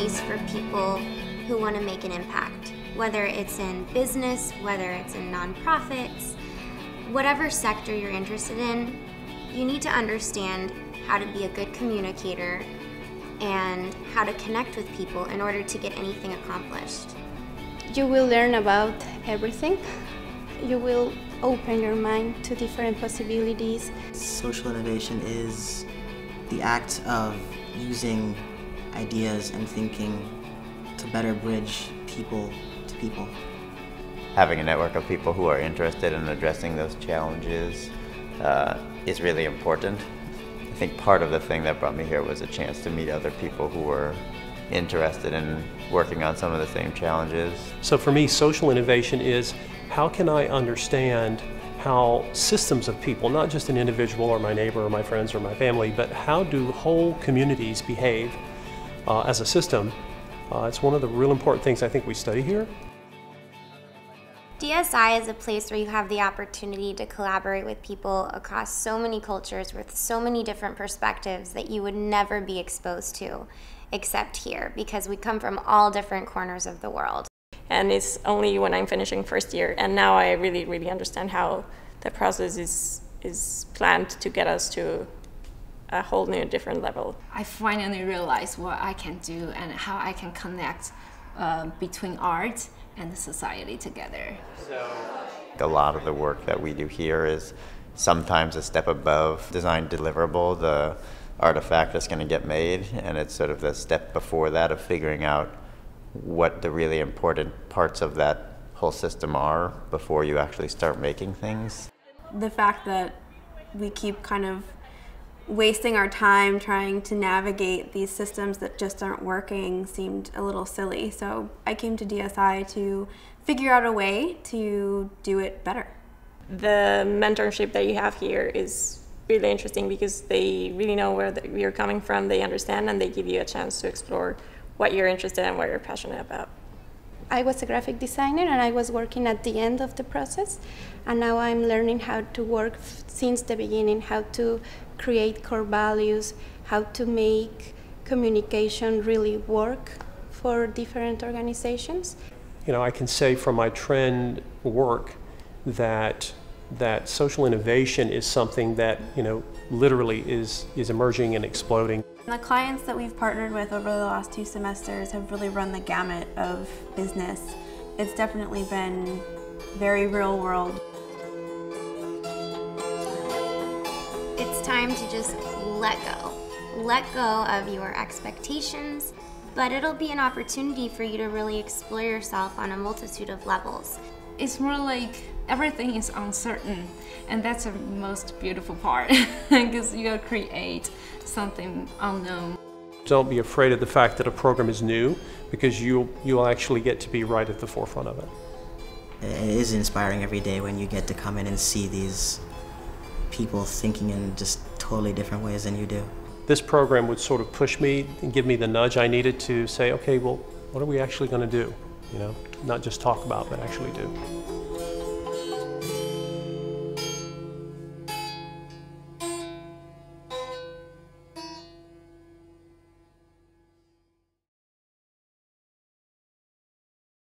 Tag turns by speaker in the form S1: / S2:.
S1: place for people who want to make an impact, whether it's in business, whether it's in nonprofits, whatever sector you're interested in. You need to understand how to be a good communicator and how to connect with people in order to get anything accomplished.
S2: You will learn about everything. You will open your mind to different possibilities.
S3: Social innovation is the act of using ideas and thinking to better bridge people to people.
S4: Having a network of people who are interested in addressing those challenges is really important. I think part of the thing that brought me here was a chance to meet other people who were interested in working on some of the same challenges.
S5: So for me, social innovation is how can I understand how systems of people, not just an individual or my neighbor or my friends or my family, but how do whole communities behave as a system. It's one of the real important things I think we study here.
S1: DSI is a place where you have the opportunity to collaborate with people across so many cultures with so many different perspectives that you would never be exposed to except here, because we come from all different corners of the world.
S6: And it's only when I'm finishing first year, and now I really understand how the process is planned to get us to a whole new different level.
S7: I finally realized what I can do and how I can connect between art and the society together.
S4: A lot of the work that we do here is sometimes a step above design deliverable, the artifact that's going to get made, and it's sort of the step before that of figuring out what the really important parts of that whole system are before you actually start making things.
S8: The fact that we keep kind of wasting our time trying to navigate these systems that just aren't working seemed a little silly. So I came to DSI to figure out a way to do it better.
S6: The mentorship that you have here is really interesting because they really know where you're coming from, they understand, and they give you a chance to explore what you're interested in and what you're passionate about.
S2: I was a graphic designer and I was working at the end of the process, and now I'm learning how to work since the beginning, how to create core values, how to make communication really work for different organizations.
S5: You know, I can say from my trend work that social innovation is something that, you know, literally is emerging and exploding.
S8: The clients that we've partnered with over the last 2 semesters have really run the gamut of business. It's definitely been very real world.
S1: It's time to just let go. Let go of your expectations, but it'll be an opportunity for you to really explore yourself on a multitude of levels.
S7: It's more like everything is uncertain, and that's the most beautiful part because you create something unknown.
S5: Don't be afraid of the fact that a program is new, because you'll actually get to be right at the forefront of it.
S3: It is inspiring every day when you get to come in and see these people thinking in just totally different ways than you do.
S5: This program would sort of push me and give me the nudge I needed to say, okay, well, what are we actually going to do? You know, not just talk about, but actually do.